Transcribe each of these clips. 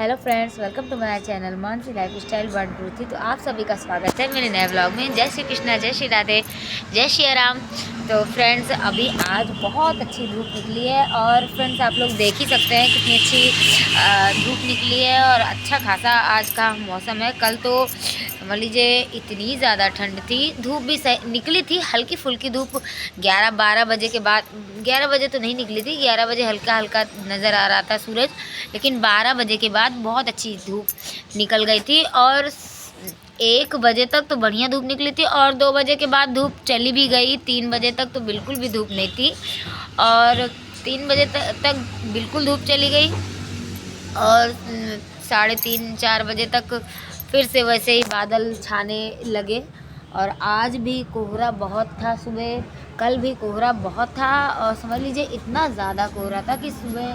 Hello friends, welcome to my channel Mansi life style 123। तो आप सभी का स्वागत है मेरे नए ब्लॉग में। जय श्री कृष्णा, जय श्री राधे, जय श्री राम। तो फ्रेंड्स, अभी आज बहुत अच्छी धूप निकली है और फ्रेंड्स आप लोग देख ही सकते हैं कितनी अच्छी धूप निकली है और अच्छा खासा आज का मौसम है। कल तो समझ लीजिए इतनी ज़्यादा ठंड थी, धूप भी निकली थी, हल्की फुल्की धूप 11-12 बजे के बाद। 11 बजे तो नहीं निकली थी, 11 बजे हल्का हल्का नज़र आ रहा था सूरज, लेकिन 12 बजे के बाद बहुत अच्छी धूप निकल गई थी और 1 बजे तक तो बढ़िया धूप निकली थी और 2 बजे के बाद धूप चली भी गई। 3 बजे तक तो बिल्कुल भी धूप नहीं थी और 3 बजे तक बिल्कुल धूप चली गई और 3:30-4 बजे तक फिर से वैसे ही बादल छाने लगे। और आज भी कोहरा बहुत था, सुबह कल भी कोहरा बहुत था और समझ लीजिए इतना ज़्यादा कोहरा था कि सुबह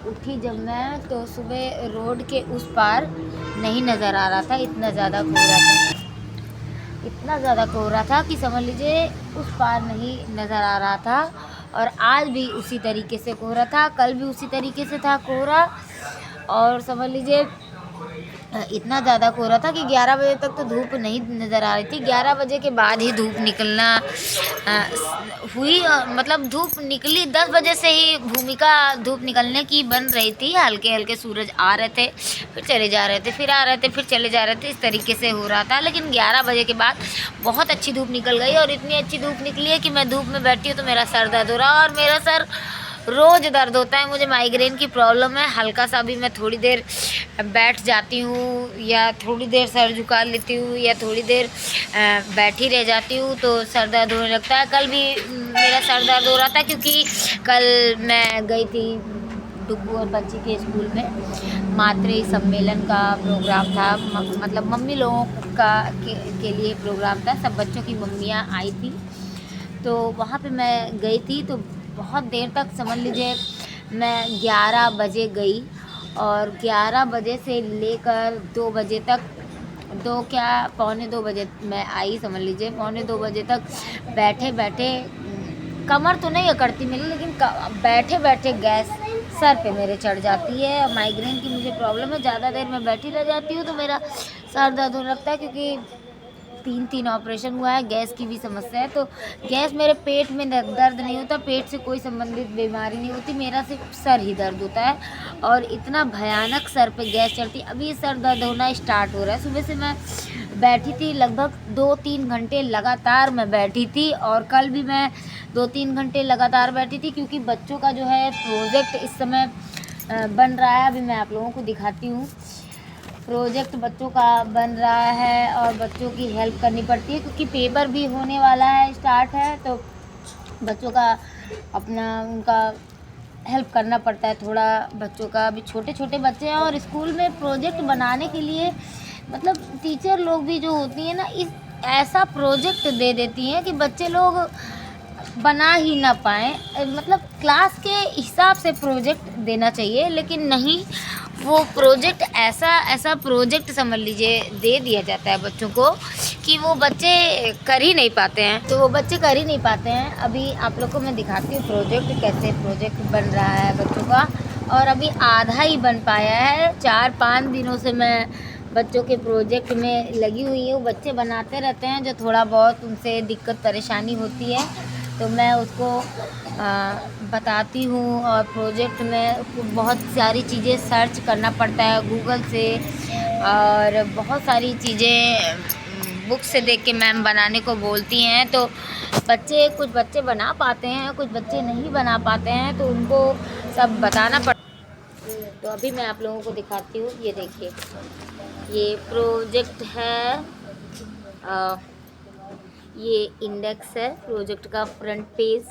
उठी जब मैं तो सुबह रोड के उस पार नहीं नज़र आ रहा था, इतना ज़्यादा कोहरा था। इतना ज़्यादा कोहरा था कि समझ लीजिए उस पार नहीं नज़र आ रहा था। और आज भी उसी तरीके से कोहरा था, कल भी उसी तरीके से था कोहरा और समझ लीजिए इतना ज़्यादा कोहरा था कि 11 बजे तक तो धूप नहीं नज़र आ रही थी। 11 बजे के बाद ही धूप निकलना हुई, मतलब धूप निकली 10 बजे से ही भूमिका धूप निकलने की बन रही थी। हल्के हल्के सूरज आ रहे थे, फिर चले जा रहे थे, फिर आ रहे थे, फिर चले जा रहे थे, इस तरीके से हो रहा था। लेकिन 11 बजे के बाद बहुत अच्छी धूप निकल गई और इतनी अच्छी धूप निकली है कि मैं धूप में बैठी हूँ तो मेरा सर दर्द हो रहा, और मेरा सर रोज़ दर्द होता है। मुझे माइग्रेन की प्रॉब्लम है, हल्का सा भी मैं थोड़ी देर बैठ जाती हूँ या थोड़ी देर सर झुका लेती हूँ या थोड़ी देर बैठी रह जाती हूँ तो सर दर्द होने लगता है। कल भी मेरा सर दर्द हो रहा था क्योंकि कल मैं गई थी डुग्गू और बच्ची के स्कूल में मातृ सम्मेलन का प्रोग्राम था, मतलब मम्मी लोगों का के लिए प्रोग्राम था। सब बच्चों की मम्मियाँ आई थी तो वहाँ पे मैं गई थी। तो बहुत देर तक समझ लीजिए मैं 11 बजे गई और 11 बजे से लेकर 2 बजे तक, 2 बजे मैं आई, समझ लीजिए 2 बजे तक बैठे बैठे कमर तो नहीं अकड़ती मेरी, लेकिन बैठे बैठे गैस सर पे मेरे चढ़ जाती है। माइग्रेन की मुझे प्रॉब्लम है, ज़्यादा देर मैं बैठी रह जाती हूँ तो मेरा सर दर्द होने लगता है क्योंकि 3 ऑपरेशन हुआ है, गैस की भी समस्या है। तो गैस मेरे पेट में दर्द नहीं होता, पेट से कोई संबंधित बीमारी नहीं होती, मेरा सिर्फ सर ही दर्द होता है और इतना भयानक सर पे गैस चढ़ती। अभी सर दर्द होना स्टार्ट हो रहा है। सुबह से मैं बैठी थी, लगभग 2-3 घंटे लगातार मैं बैठी थी और कल भी मैं 2-3 घंटे लगातार बैठी थी क्योंकि बच्चों का जो है प्रोजेक्ट इस समय बन रहा है। अभी मैं आप लोगों को दिखाती हूँ, प्रोजेक्ट बच्चों का बन रहा है और बच्चों की हेल्प करनी पड़ती है क्योंकि पेपर भी होने वाला है, स्टार्ट है, तो बच्चों का अपना उनका हेल्प करना पड़ता है थोड़ा। बच्चों का अभी छोटे छोटे बच्चे हैं और स्कूल में प्रोजेक्ट बनाने के लिए मतलब टीचर लोग भी जो होती हैं ना, इस ऐसा प्रोजेक्ट दे देती हैं कि बच्चे लोग बना ही ना पाएँ। मतलब क्लास के हिसाब से प्रोजेक्ट देना चाहिए, लेकिन नहीं, वो प्रोजेक्ट ऐसा प्रोजेक्ट समझ लीजिए दे दिया जाता है बच्चों को कि वो बच्चे कर ही नहीं पाते हैं। तो वो बच्चे कर ही नहीं पाते हैं। अभी आप लोग को मैं दिखाती हूँ प्रोजेक्ट, कैसे प्रोजेक्ट बन रहा है बच्चों का, और अभी आधा ही बन पाया है। 4-5 दिनों से मैं बच्चों के प्रोजेक्ट में लगी हुई हूँ। बच्चे बनाते रहते हैं, जो थोड़ा बहुत उनसे दिक्कत परेशानी होती है तो मैं उसको बताती हूँ। और प्रोजेक्ट में बहुत सारी चीज़ें सर्च करना पड़ता है गूगल से और बहुत सारी चीज़ें बुक से देख के मैम बनाने को बोलती हैं। तो कुछ बच्चे बना पाते हैं, कुछ बच्चे नहीं बना पाते हैं, तो उनको सब बताना पड़ता है। तो अभी मैं आप लोगों को दिखाती हूँ, ये देखिए, ये प्रोजेक्ट है, ये इंडेक्स है प्रोजेक्ट का, फ्रंट पेज,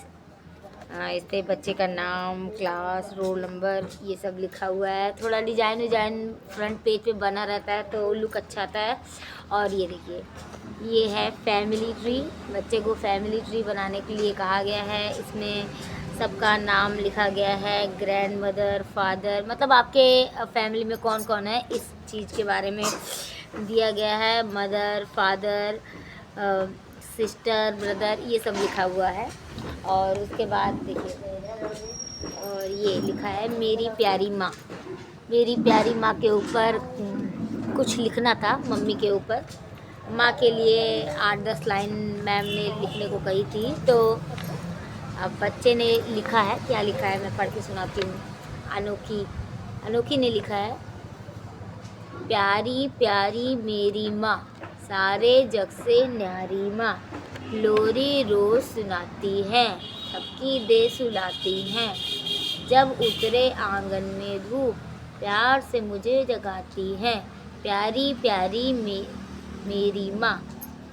इस पे बच्चे का नाम, क्लास, रोल नंबर, ये सब लिखा हुआ है। थोड़ा डिजाइन फ्रंट पेज पे बना रहता है तो लुक अच्छा आता है। और ये देखिए, ये है फैमिली ट्री, बच्चे को फैमिली ट्री बनाने के लिए कहा गया है। इसमें सबका नाम लिखा गया है, ग्रैंड मदर, फादर, मतलब आपके फैमिली में कौन कौन है इस चीज़ के बारे में दिया गया है। मदर, फादर, सिस्टर, ब्रदर, ये सब लिखा हुआ है। और उसके बाद देखिए, और ये लिखा है मेरी प्यारी माँ। मेरी प्यारी माँ के ऊपर कुछ लिखना था, मम्मी के ऊपर। माँ के लिए 8-10 लाइन मैम ने लिखने को कही थी, तो अब बच्चे ने लिखा है। क्या लिखा है मैं पढ़ के सुनाती हूँ। अनोखी ने लिखा है, प्यारी प्यारी मेरी माँ, सारे जग से न्यारी माँ, लोरी रोज सुनाती है, सबकी दे सुलाती हैं, जब उतरे आंगन में धूप, प्यार से मुझे जगाती है, प्यारी प्यारी मेरी माँ,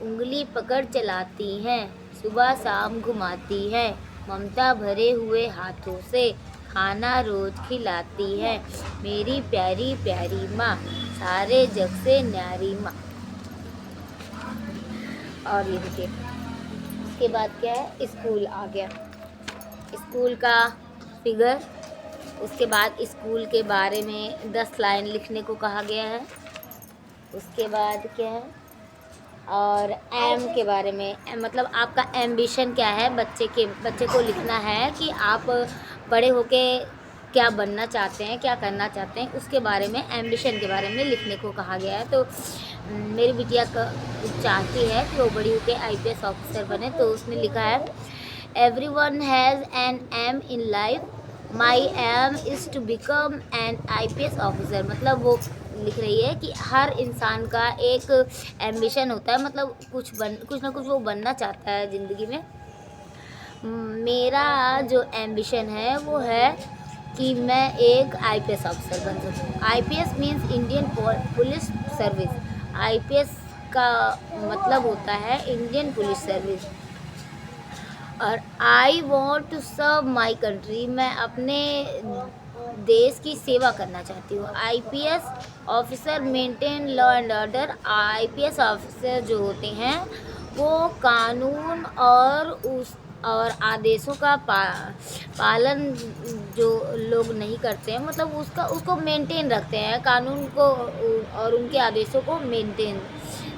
उंगली पकड़ चलाती है, सुबह शाम घुमाती है, ममता भरे हुए हाथों से खाना रोज खिलाती है, मेरी प्यारी प्यारी माँ, सारे जग से न्यारी माँ। और ये देखिए, उसके बाद क्या है, स्कूल आ गया, स्कूल का फिगर। उसके बाद स्कूल के बारे में 10 लाइन लिखने को कहा गया है। उसके बाद क्या है, और एम के बारे में, मतलब आपका एम्बिशन क्या है, बच्चे को लिखना है कि आप बड़े होके क्या बनना चाहते हैं, क्या करना चाहते हैं, उसके बारे में, एम्बिशन के बारे में लिखने को कहा गया है। तो मेरी बिटिया चाहती है कि वो बड़ी होके IPS ऑफिसर बने, तो उसने लिखा है, everyone has an aim in life, my aim is to become an IPS officer. मतलब वो लिख रही है कि हर इंसान का एक एम्बिशन होता है, मतलब कुछ ना कुछ वो बनना चाहता है ज़िंदगी में। मेरा जो एम्बिशन है वो है कि मैं एक IPS ऑफिसर बन सकूँ। IPS means Indian police service. IPS का मतलब होता है इंडियन पुलिस सर्विस। और I want to serve my country, मैं अपने देश की सेवा करना चाहती हूँ। IPS officer maintain law and order. IPS officer जो होते हैं वो कानून और आदेशों का पालन जो लोग नहीं करते हैं, मतलब उसको मेंटेन रखते हैं, कानून को और उनके आदेशों को मेंटेन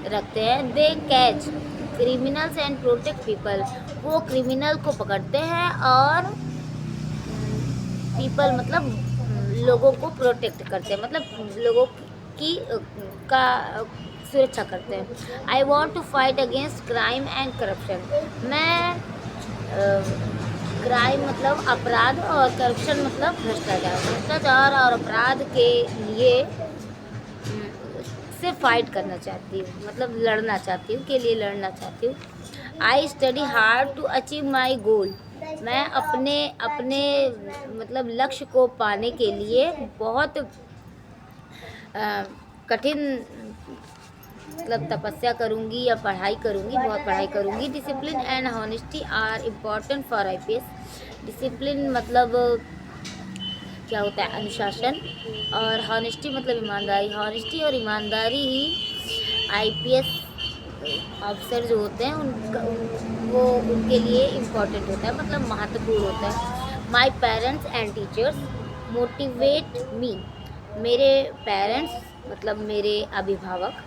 रखते हैं। They catch criminals and protect people, वो क्रिमिनल को पकड़ते हैं और पीपल मतलब लोगों को प्रोटेक्ट करते हैं, मतलब लोगों की का सुरक्षा करते हैं। I want to fight against crime and corruption, मैं क्राइम मतलब अपराध और करप्शन मतलब भ्रष्टाचार और अपराध के लिए से फाइट करना चाहती हूँ, मतलब लड़ना चाहती हूँ, के लिए लड़ना चाहती हूँ। I study hard to achieve my goal, मैं अपने मतलब लक्ष्य को पाने के लिए बहुत कठिन मतलब तपस्या करूँगी या पढ़ाई करूँगी, बहुत पढ़ाई करूँगी। Discipline and honesty are important for IPS। Discipline मतलब क्या होता है, अनुशासन, और हॉनेस्टी मतलब ईमानदारी। हॉनेस्टी और ईमानदारी ही IPS ऑफिसर जो होते हैं वो उनके लिए इम्पॉर्टेंट होता है, मतलब महत्वपूर्ण होता है। My parents and teachers motivate me, मेरे पेरेंट्स मतलब मेरे अभिभावक,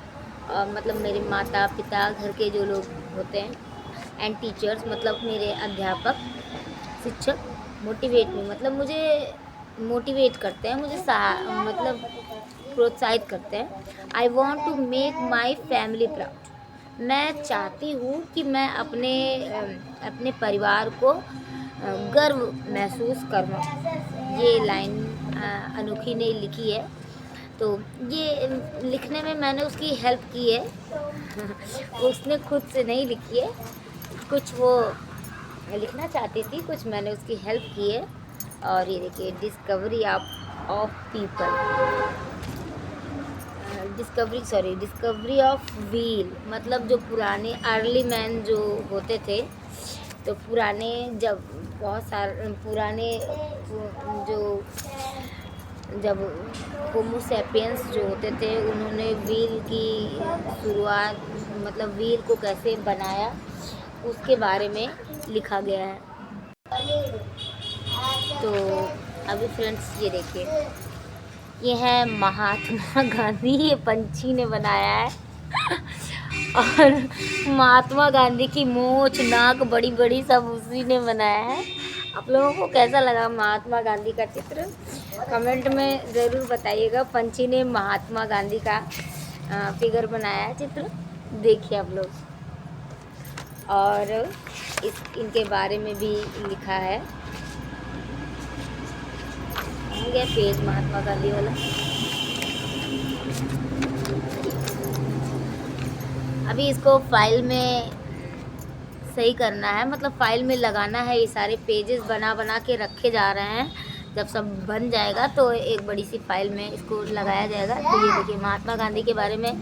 मतलब मेरे माता पिता, घर के जो लोग होते हैं, एंड टीचर्स मतलब मेरे अध्यापक, शिक्षक, मोटिवेट मी मतलब मुझे मोटिवेट करते हैं, मुझे मतलब प्रोत्साहित करते हैं। I want to make my family proud, मैं चाहती हूँ कि मैं अपने परिवार को गर्व महसूस करूँ। ये लाइन अनोखी ने लिखी है, तो ये लिखने में मैंने उसकी हेल्प की है उसने खुद से नहीं लिखी है, कुछ वो लिखना चाहती थी, कुछ मैंने उसकी हेल्प की है। और ये देखिए, discovery of people, discovery of wheel, मतलब जो पुराने अर्ली मैन जो होते थे, तो पुराने जब बहुत सारे पुराने जो जब होमो सैपियंस जो होते थे, उन्होंने व्हील की शुरुआत मतलब व्हील को कैसे बनाया उसके बारे में लिखा गया है। तो अभी फ्रेंड्स ये देखिए, ये है महात्मा गांधी, ये पंछी ने बनाया है और महात्मा गांधी की मूंछ, नाक बड़ी बड़ी सब उसी ने बनाया है। आप लोगों को कैसा लगा महात्मा गांधी का चित्र कमेंट में ज़रूर बताइएगा। पंछी ने महात्मा गांधी का फिगर बनाया है, चित्र देखिए आप लोग। और इनके बारे में भी लिखा है। हो गया पेज महात्मा गांधी वाला। अभी इसको फाइल में सही करना है, मतलब फाइल में लगाना है। ये सारे पेजेस बना बना के रखे जा रहे हैं। जब सब बन जाएगा तो एक बड़ी सी फाइल में इसको लगाया जाएगा। तो ये देखिए महात्मा गांधी के बारे में,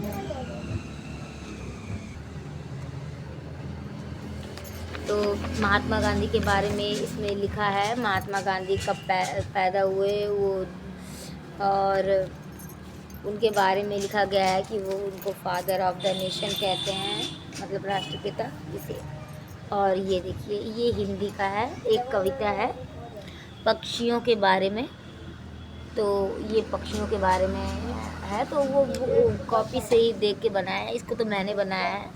तो महात्मा गांधी के बारे में इसमें लिखा है। महात्मा गांधी कब पैदा हुए वो, और उनके बारे में लिखा गया है कि वो उनको फादर ऑफ द नेशन कहते हैं, मतलब राष्ट्रपिता इसे। और ये देखिए ये हिंदी का है, एक कविता है पक्षियों के बारे में। तो ये पक्षियों के बारे में है, तो वो कॉपी से ही देख के बनाया है। इसको तो मैंने बनाया है,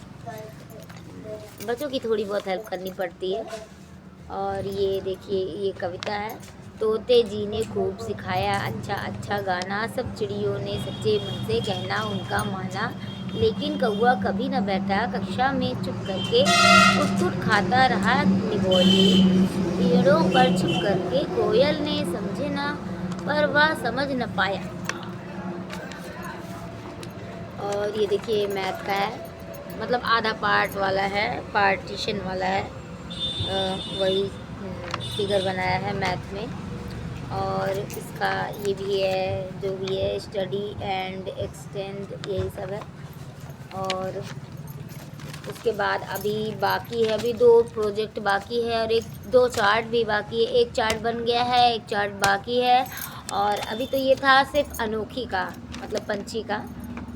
बच्चों की थोड़ी बहुत हेल्प करनी पड़ती है। और ये देखिए ये कविता है। तोते जी ने खूब सिखाया अच्छा अच्छा गाना, सब चिड़ियों ने सच्चे मन से कहना उनका माना, लेकिन कौआ कभी न बैठा कक्षा में चुप करके, कुट खाता रहा निगोली, पेड़ों पर छुप करके, कोयल ने समझे ना पर वह समझ न पाया। और ये देखिए मैथ का है, मतलब आधा पार्ट वाला है, पार्टीशन वाला है। वही फिगर बनाया है मैथ में। और इसका ये भी है, जो भी है स्टडी एंड एक्सटेंड, यही सब है। और उसके बाद अभी बाकी है, अभी 2 प्रोजेक्ट बाकी है और 2 चार्ट भी बाकी है। एक चार्ट बन गया है, एक चार्ट बाकी है। और अभी तो ये था सिर्फ अनोखी का, मतलब पंछी का।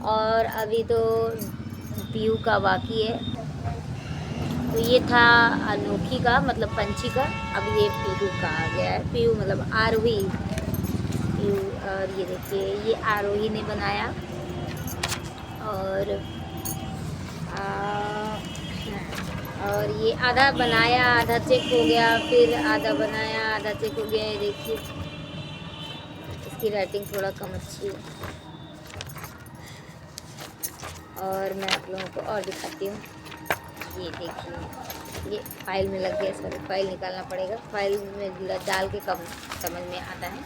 और अभी तो पीहू का बाकी है। तो ये था अनोखी का, मतलब पंछी का। अब ये पीहू का आ गया है। पीहू मतलब आरोही, पीहू। और ये देखिए ये आरोही ने बनाया। और ये आधा बनाया आधा चेक हो गया, फिर आधा बनाया आधा चेक हो गया। ये देखिए इसकी राइटिंग थोड़ा कम अच्छी है। और मैं आप लोगों को और दिखाती हूँ। ये देखिए ये फाइल में लग गया, सॉरी फाइल निकालना पड़ेगा, फाइल में डाल के कम समझ में आता है।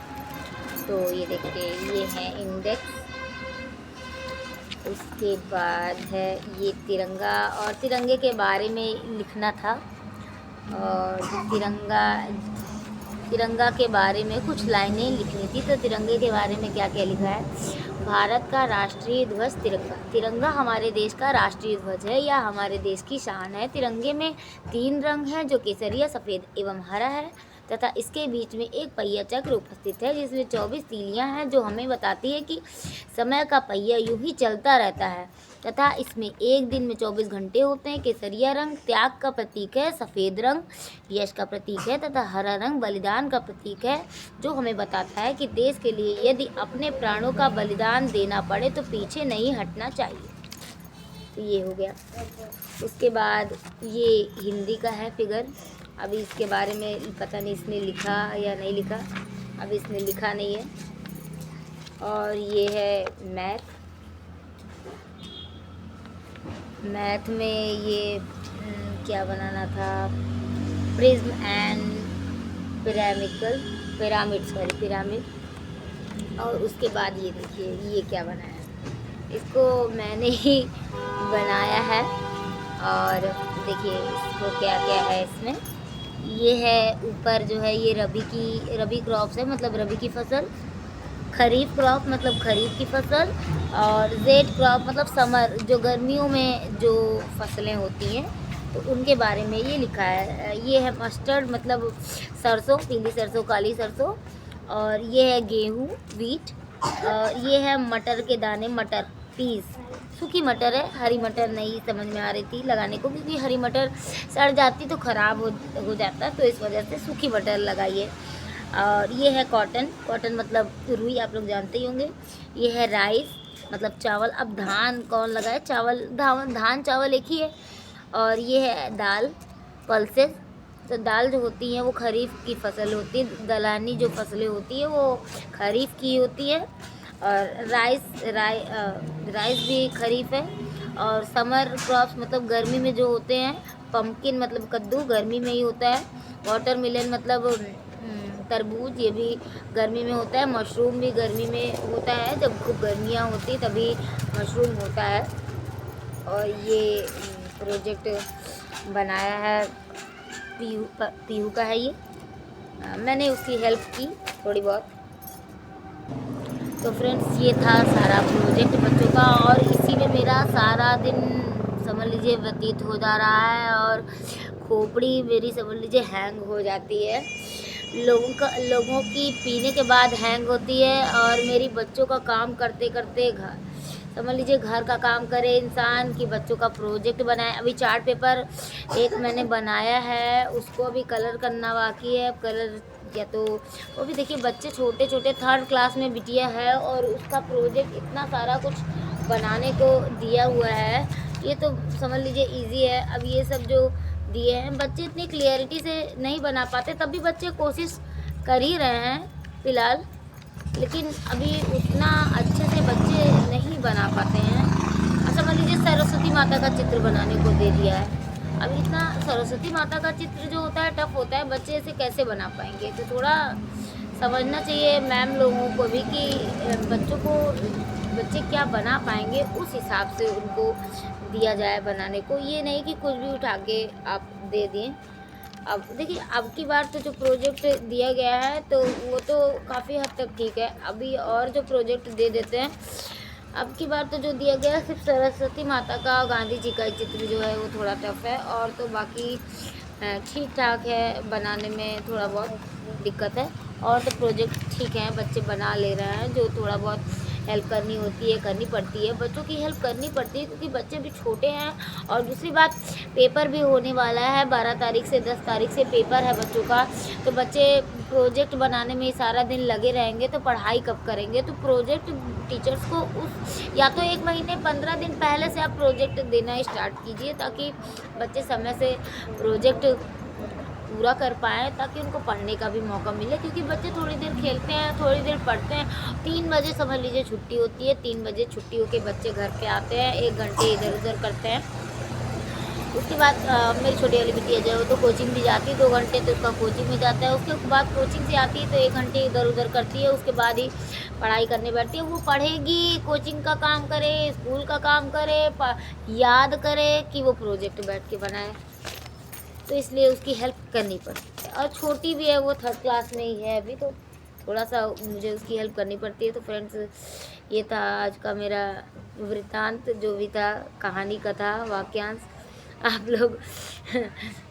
तो ये देखिए ये है इंडेक्स। उसके बाद है ये तिरंगा, और तिरंगे के बारे में लिखना था। और तिरंगा के बारे में कुछ लाइनें लिखनी थी। तो तिरंगे के बारे में क्या क्या लिखा है। भारत का राष्ट्रीय ध्वज तिरंगा। तिरंगा हमारे देश का राष्ट्रीय ध्वज है, या हमारे देश की शान है। तिरंगे में 3 रंग हैं, जो केसरिया, सफ़ेद एवं हरा है, तथा इसके बीच में एक पहिया चक्र उपस्थित है, जिसमें 24 तीलियां हैं, जो हमें बताती है कि समय का पहिया यूं ही चलता रहता है। तथा इसमें एक दिन में 24 घंटे होते हैं। केसरिया रंग त्याग का प्रतीक है, सफ़ेद रंग यश का प्रतीक है, तथा हरा रंग बलिदान का प्रतीक है, जो हमें बताता है कि देश के लिए यदि अपने प्राणों का बलिदान देना पड़े तो पीछे नहीं हटना चाहिए। तो ये हो गया। उसके बाद ये हिंदी का है फिगर। अभी इसके बारे में पता नहीं इसने लिखा या नहीं लिखा, अभी इसने लिखा नहीं है। और ये है मैथ में ये क्या बनाना था, प्रिज्म एंड पिरामिड। और उसके बाद ये देखिए ये क्या बनाया, इसको मैंने ही बनाया है। और देखिए इसको क्या क्या है इसमें। ये है ऊपर जो है ये रबी क्रॉप्स है, मतलब रबी की फसल। खरीफ क्रॉप मतलब खरीफ की फसल। और जेड क्रॉप मतलब समर, जो गर्मियों में जो फसलें होती हैं, तो उनके बारे में ये लिखा है। ये है मस्टर्ड मतलब सरसों, पीली सरसों, काली सरसों। और ये है गेहूँ, वीट। और ये है मटर के दाने, मटर, पीस, सूखी मटर है। हरी मटर नहीं समझ में आ रही थी लगाने को, क्योंकि हरी मटर सड़ जाती तो ख़राब हो जाता, तो इस वजह से सूखी मटर लगाइए। और ये है कॉटन मतलब रुई, आप लोग जानते ही होंगे। ये है राइस मतलब चावल। अब धान कौन लगाए, धान चावल एक ही है। और ये है दाल, पल्सेस, तो दाल जो होती है वो खरीफ की फसल होती है, दलहनी जो फसलें होती है वो खरीफ की होती है, और राइस भी खरीफ है। और समर क्रॉप्स मतलब गर्मी में जो होते हैं, पम्पकिन मतलब कद्दू गर्मी में ही होता है, वाटरमेलन मतलब तरबूज ये भी गर्मी में होता है, मशरूम भी गर्मी में होता है, जब खूब गर्मियाँ होती तभी मशरूम होता है। और ये प्रोजेक्ट बनाया है पीहू का है ये। मैंने उसकी हेल्प की थोड़ी बहुत। तो फ्रेंड्स ये था सारा प्रोजेक्ट बच्चों का, और इसी में मेरा सारा दिन समझ लीजिए व्यतीत हो जा रहा है, और खोपड़ी मेरी समझ लीजिए हैंग हो जाती है। लोगों की पीने के बाद हैंग होती है, और मेरी बच्चों का काम करते करते समझ लीजिए घर का काम करे इंसान कि बच्चों का प्रोजेक्ट बनाए। अभी चार्ट पेपर एक मैंने बनाया है, उसको अभी कलर करना बाकी है। कलर या तो वो भी देखिए, बच्चे छोटे छोटे 3rd क्लास में बिटिया है, और उसका प्रोजेक्ट इतना सारा कुछ बनाने को दिया हुआ है। ये तो समझ लीजिए इजी है। अब ये सब जो दिए हैं, बच्चे इतनी क्लियरिटी से नहीं बना पाते, तब भी बच्चे कोशिश कर ही रहे हैं फ़िलहाल, लेकिन अभी उतना अच्छे से बच्चे नहीं बना पाते हैं। अच्छा समझ लीजिए सरस्वती माता का चित्र बनाने को दे दिया है, अब इतना सरस्वती माता का चित्र जो होता है टफ होता है, बच्चे इसे कैसे बना पाएंगे। तो थोड़ा समझना चाहिए मैम लोगों को भी कि बच्चे क्या बना पाएंगे, उस हिसाब से उनको दिया जाए बनाने को। ये नहीं कि कुछ भी उठा के आप दे दें। अब देखिए, अब की बार तो जो प्रोजेक्ट दिया गया है तो वो तो काफ़ी हद तक ठीक है। अभी और जो प्रोजेक्ट दे देते हैं, अब की बार तो जो दिया गया है सिर्फ सरस्वती माता का, गांधी जी का चित्र जो है वो थोड़ा टफ है, और तो बाकी ठीक ठाक है, बनाने में थोड़ा बहुत दिक्कत है। और तो प्रोजेक्ट ठीक है, बच्चे बना ले रहे हैं। जो थोड़ा बहुत हेल्प करनी होती है करनी पड़ती है, बच्चों की हेल्प करनी पड़ती है, क्योंकि बच्चे भी छोटे हैं। और दूसरी बात, पेपर भी होने वाला है 12 तारीख से 10 तारीख से पेपर है बच्चों का। तो बच्चे प्रोजेक्ट बनाने में सारा दिन लगे रहेंगे तो पढ़ाई कब करेंगे। तो प्रोजेक्ट टीचर्स को या तो 1 महीने 15 दिन पहले से आप प्रोजेक्ट देना स्टार्ट कीजिए, ताकि बच्चे समय से प्रोजेक्ट पूरा कर पाएँ, ताकि उनको पढ़ने का भी मौका मिले। क्योंकि बच्चे थोड़ी देर खेलते हैं, थोड़ी देर पढ़ते हैं, 3 बजे समझ लीजिए छुट्टी होती है, 3 बजे छुट्टी होके बच्चे घर पे आते हैं, 1 घंटे इधर उधर करते हैं। उसके बाद मेरी छोटी वाली बिटिया जो है वो तो कोचिंग भी जाती है, 2 घंटे तो उसका कोचिंग में जाता है। उसके बाद कोचिंग से आती है तो 1 घंटे इधर उधर करती है, उसके बाद ही पढ़ाई करने बैठती है। वो पढ़ेगी, कोचिंग का काम करे, स्कूल का काम करे, याद करे कि वो प्रोजेक्ट बैठ के बनाए। तो इसलिए उसकी हेल्प करनी पड़ती है, और छोटी भी है, वो 3rd क्लास में ही है अभी, तो थोड़ा सा मुझे उसकी हेल्प करनी पड़ती है। तो फ्रेंड्स, ये था आज का मेरा वृत्तांत, जो भी था, कहानी, कथा, वाक्यांश। आप लोग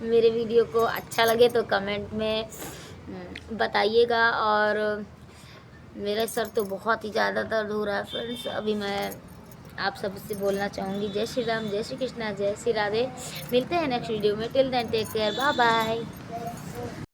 मेरे वीडियो को अच्छा लगे तो कमेंट में बताइएगा। और मेरा सर तो बहुत ही ज़्यादा दर्द हो रहा है फ्रेंड्स। अभी मैं आप सबसे बोलना चाहूँगी, जय श्री राम, जय श्री कृष्णा, जय श्री राधे। मिलते हैं नेक्स्ट वीडियो में। Till then take care, bye bye.